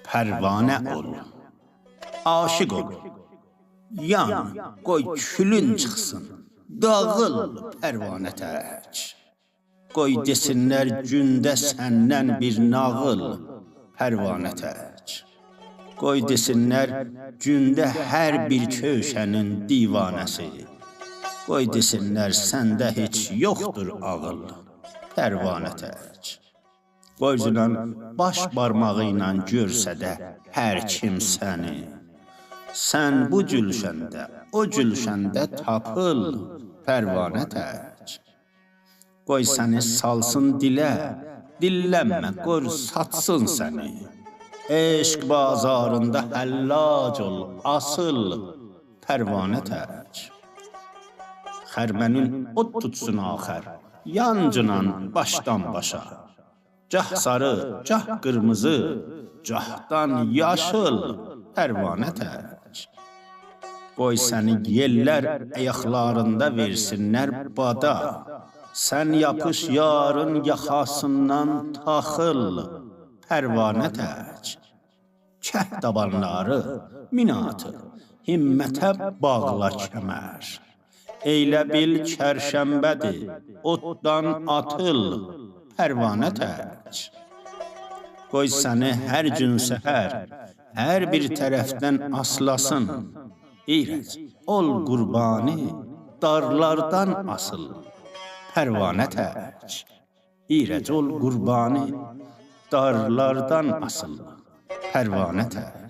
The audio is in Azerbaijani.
pərvanə ol, aşiq ol, yan, qoy külün çıxsın, dağıl pərvanə tək. Qoy desinlər gündə səndən bir nağıl, pərvanə tək. Qoy desinlər gündə hər bir köşənin divanəsi. Qoy desinlər səndə heç yoxdur ağıl, pərvanə tək. Qoy zülən baş barmağı ilə görsə də hər kim səni. Sən bu gülşəndə, o gülşəndə tapıl, pərvanə tək. Qoy səni salsın dilə, dillənmə, qoy satsın səni. Eşq bazarında həllac ol, asıl, pərvanə tək. Xərmənin od tutsun axər, yancınan başdan başa. Cah sarı, cah qırmızı, cahdan yaşıl, pərvanə tək. Qoy səni yellər ayaqlarında versinlər bada. Sən yapış yarın yaxasından taxıl, pərvanə tək. Kəh dabanları, minatı, himmətə bağla kəmər. Eylə bil kərşənbədir, otdan atıl, pərvanə tək. Qoy səni hər gün səhər, hər bir tərəfdən aslasın. İrəc, ol qurbani, darlardan asıl, pərvanə tək. İrəc, ol qurbani, darlardan asıl, pərvanə tək.